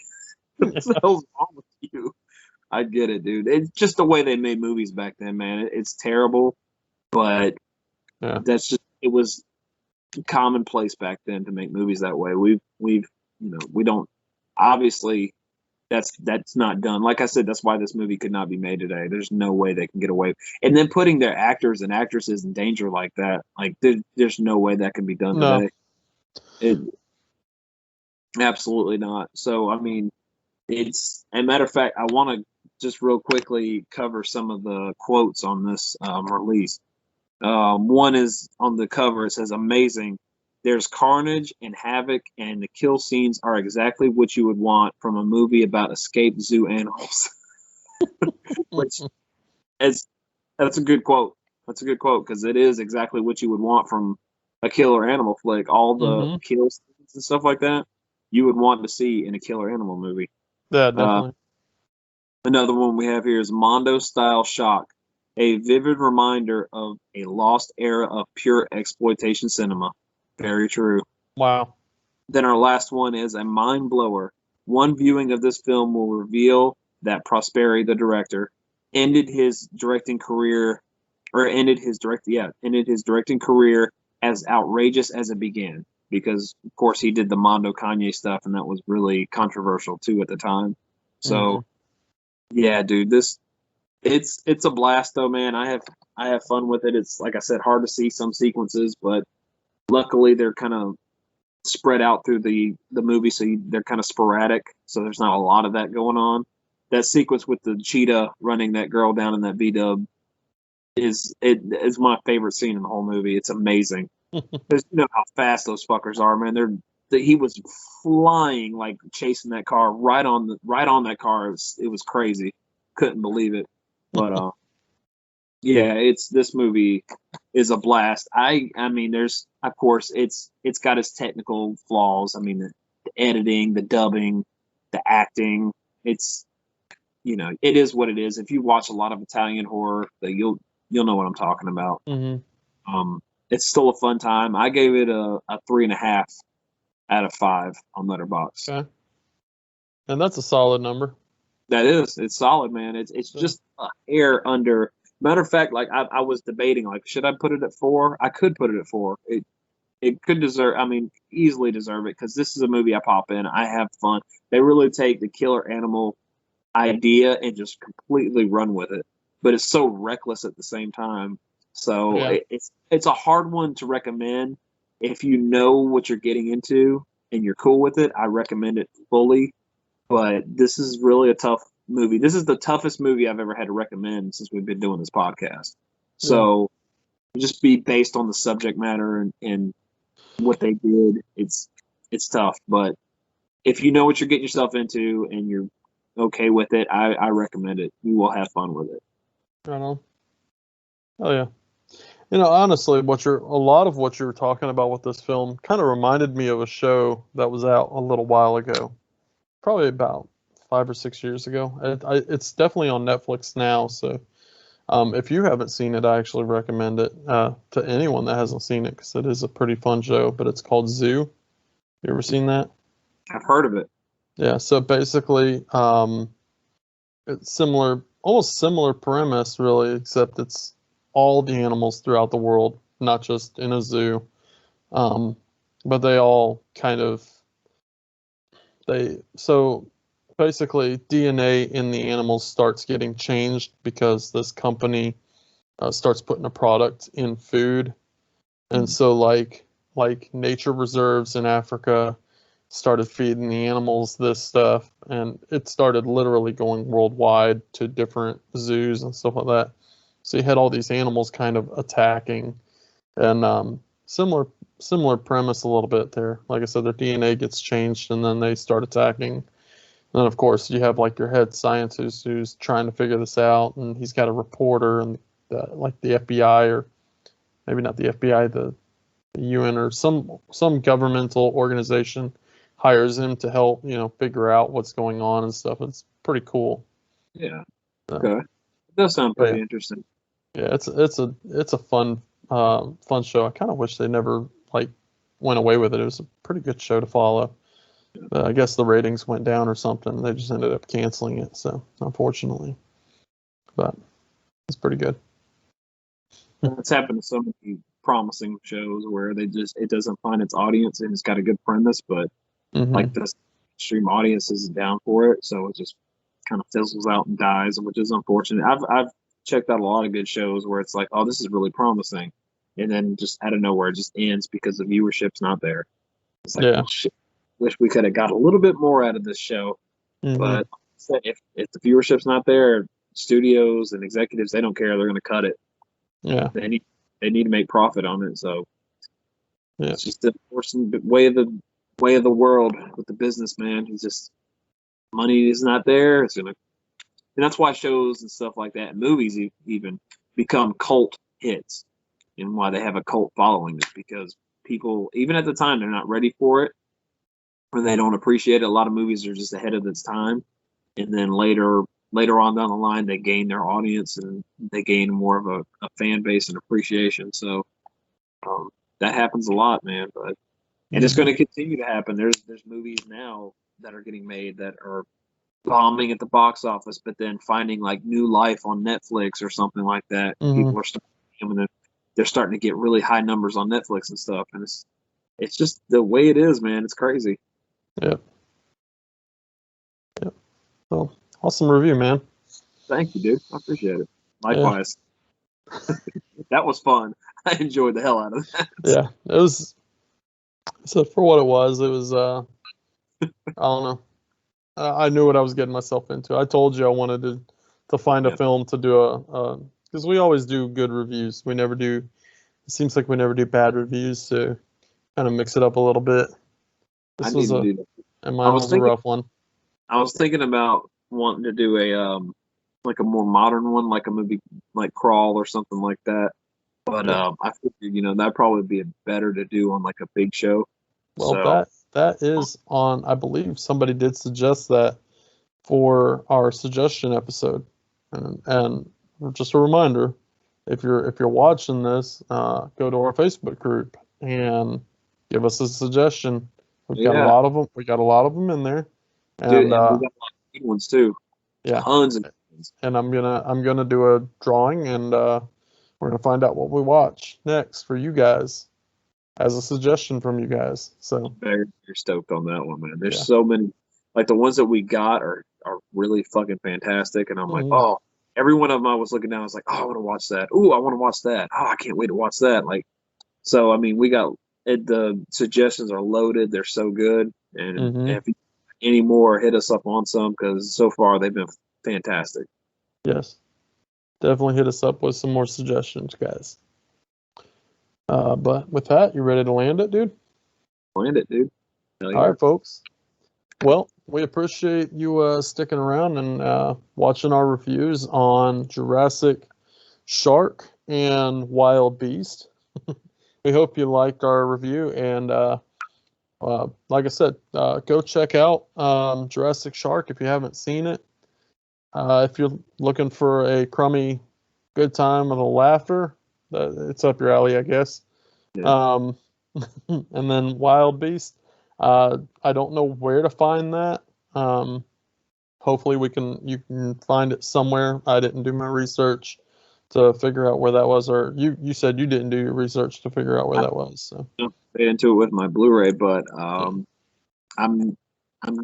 What the hell's wrong with you? I get it, dude. It's just the way they made movies back then, man. It's terrible, but that's just, it was commonplace back then to make movies that way. We don't, obviously that's not done. Like I said, that's why this movie could not be made today. There's no way they can get away. And then putting their actors and actresses in danger like that, like there's no way that can be done today. Absolutely not. So, I mean, it's a matter of fact, I want to just real quickly cover some of the quotes on this release. One is on the cover. It says, "Amazing. There's carnage and havoc, and the kill scenes are exactly what you would want from a movie about escaped zoo animals." Which that's a good quote. That's a good quote, because it is exactly what you would want from a killer animal flick. All the kill scenes and stuff like that you would want to see in a killer animal movie. Yeah, definitely. Another one we have here is Mondo-style shock, a vivid reminder of a lost era of pure exploitation cinema. Very true. Wow. Then our last one is a mind blower. One viewing of this film will reveal that Prosperi, the director, ended his directing career as outrageous as it began. Because, of course, he did the Mondo Kanye stuff, and that was really controversial, too, at the time. So, yeah, dude, it's a blast, though, man. I have fun with it. It's, like I said, hard to see some sequences, but luckily they're kind of spread out through the movie, so they're kind of sporadic, so there's not a lot of that going on. That sequence with the cheetah running that girl down in that V-dub is my favorite scene in the whole movie. It's amazing. Because you know how fast those fuckers are, man. He was flying, like chasing that car right on that car. It was crazy. Couldn't believe it. But yeah, this movie is a blast. I mean, there's, of course, it's got its technical flaws. I mean, the editing, the dubbing, the acting. It's, it is what it is. If you watch a lot of Italian horror, you'll know what I'm talking about. it's still a fun time. I gave it a 3.5 out of 5 on Letterboxd. Okay. And that's a solid number. It's solid, man. It's just a hair under. Matter of fact, like I was debating, like, should I put it at 4? I could put it at 4. It could deserve, I mean, easily deserve it, because this is a movie I pop in. I have fun. They really take the killer animal idea and just completely run with it, but it's so reckless at the same time. So Yeah. it's a hard one to recommend. If you know what you're getting into and you're cool with it, I recommend it fully. But this is really a tough movie. This is the toughest movie I've ever had to recommend since we've been doing this podcast. So just be based on the subject matter and what they did. It's tough, but if you know what you're getting yourself into and you're okay with it, I recommend it. You will have fun with it. Right on. Oh yeah. You know, honestly, a lot of what you were talking about with this film kind of reminded me of a show that was out a little while ago, probably about 5 or 6 years ago. It's definitely on Netflix now, so if you haven't seen it, I actually recommend it to anyone that hasn't seen it, because it is a pretty fun show. But it's called Zoo. You ever seen that? I've heard of it. Yeah. So basically, it's similar, almost similar premise, really, except it's all the animals throughout the world, not just in a zoo. But they all kind of so basically DNA in the animals starts getting changed because this company starts putting a product in food, and so like nature reserves in Africa started feeding the animals this stuff, and it started literally going worldwide to different zoos and stuff like that. So you had all these animals kind of attacking, and similar premise a little bit there. Like I said, their DNA gets changed and then they start attacking. And then of course you have like your head scientist who's trying to figure this out, and he's got a reporter, and like the FBI, or maybe not the FBI, the UN or some governmental organization hires him to help, figure out what's going on and stuff. It's pretty cool. Yeah. So, Okay. It does sound pretty yeah. interesting. Yeah, it's a fun show. I kind of wish they never went away with it. It was a pretty good show to follow. But I guess the ratings went down or something. They just ended up canceling it. So unfortunately, but it's pretty good. It's happened to so many promising shows where it doesn't find its audience, and it's got a good premise, but like the stream audience isn't down for it, so it just kind of fizzles out and dies, which is unfortunate. I've checked out a lot of good shows where it's like, oh, this is really promising, and then just out of nowhere it just ends because the viewership's not there. It's like, oh, shit, wish we could have got a little bit more out of this show. But if the viewership's not there, studios and executives, they don't care. They're going to cut it. Yeah, they need to make profit on it. So it's just the unfortunate way of the world with the businessman. He's just, money is not there. It's gonna, and that's why shows and stuff like that, movies even, become cult hits, and why they have a cult following is because people, even at the time, they're not ready for it, or they don't appreciate it. A lot of movies are just ahead of its time, and then later on down the line, they gain their audience and they gain more of a fan base and appreciation. So that happens a lot, man. But and it's going to continue to happen. There's movies now that are getting made that are bombing at the box office, but then finding like new life on Netflix or something like that. People are starting, they're starting to get really high numbers on Netflix and stuff, and it's just the way it is, man. It's crazy. Yep. Well, awesome review, man. Thank you, dude. I appreciate it. Likewise. Yeah. That was fun. I enjoyed the hell out of that. Yeah, it was. So for what it was I don't know. I knew what I was getting myself into. I told you I wanted to find a film to do because we always do good reviews. It seems like we never do bad reviews, so kind of mix it up a little bit. Mine was a rough one. I was thinking about wanting to do a like a more modern one, like a movie like Crawl or something like that. But I figured, that'd probably be better to do on like a big show. Well, so, that is on, I believe somebody did suggest that for our suggestion episode. And just a reminder, if you're watching this, go to our Facebook group and give us a suggestion. We've got a Yeah. lot of them. We got a lot of them in there, Dude, and and we got a lot of good ones too. yeah, Tons of good ones. and I'm gonna do a drawing, and we're gonna find out what we watch next for you guys as a suggestion from you guys. So Very, very stoked on that one, man. There's Yeah. so many, like the ones that we got are really fucking fantastic. And I'm like, Mhm. oh, every one of them I was looking down, I was like, oh, I want to watch that. Oh, I want to watch that. Oh, I can't wait to watch that. Like, so I mean, we got the suggestions are loaded. They're so good. And Mhm. if you any more, hit us up on some because so far they've been fantastic. Yes, definitely hit us up with some more suggestions, guys. But with that, you ready to land it, dude? Find it, dude. Hell All yeah. right, folks. Well, we appreciate you sticking around and watching our reviews on Jurassic Shark and Wild Beast. We hope you liked our review, and like I said, go check out Jurassic Shark if you haven't seen it. If you're looking for a crummy good time with a laughter, it's up your alley, I guess. Yeah. Um, and then Wild Beast, I don't know where to find that. Hopefully you can find it somewhere. I didn't do my research to figure out where that was, or you said you didn't do your research to figure out where that was. So Jump into it with my Blu-ray, but I'm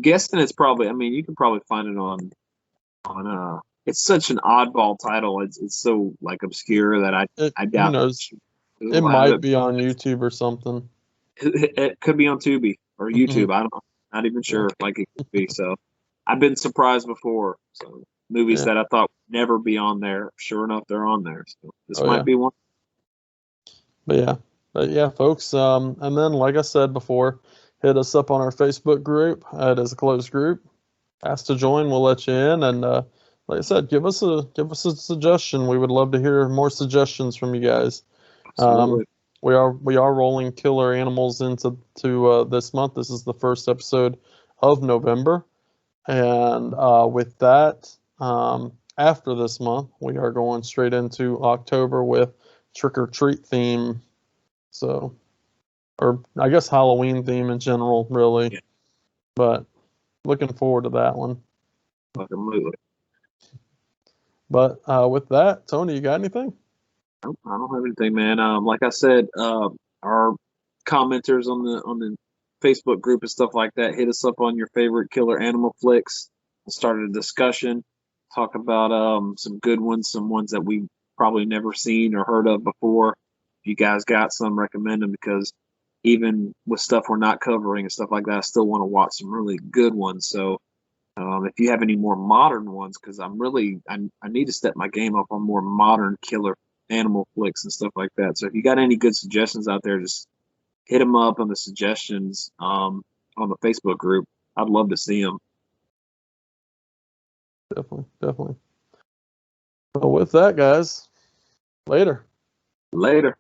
guessing it's probably. I mean, you can probably find it on. It's such an oddball title. It's so like obscure that I who doubt knows? It we'll have might it. be on YouTube or something. It could be on Tubi or YouTube. I don't know. Not even Yeah. sure. Like it could be. So I've been surprised before. So movies Yeah. that I thought would never be on there, sure enough, they're on there. So this Oh, might yeah. be one. But yeah, folks. And then, like I said before, hit us up on our Facebook group. It is a closed group. Ask to join, we'll let you in. And like I said, give us a suggestion. We would love to hear more suggestions from you guys. Absolutely. We are rolling killer animals into this month. This is the first episode of November, and with that, after this month, we are going straight into October with trick or treat theme. So, or I guess Halloween theme in general, really. Yeah. But looking forward to that one. Absolutely. But with that, Tony, you got anything? I don't have anything, man. Like I said, our commenters on the Facebook group and stuff like that, hit us up on your favorite killer animal flicks. We'll start a discussion, talk about some good ones, some ones that we probably never seen or heard of before. If you guys got some, recommend them because even with stuff we're not covering and stuff like that, I still want to watch some really good ones. So if you have any more modern ones, because I need to step my game up on more modern killer animal flicks and stuff like that. So if you got any good suggestions out there, just hit them up on the suggestions on the Facebook group. I'd love to see them. Definitely. Well, with that, guys, later. Later.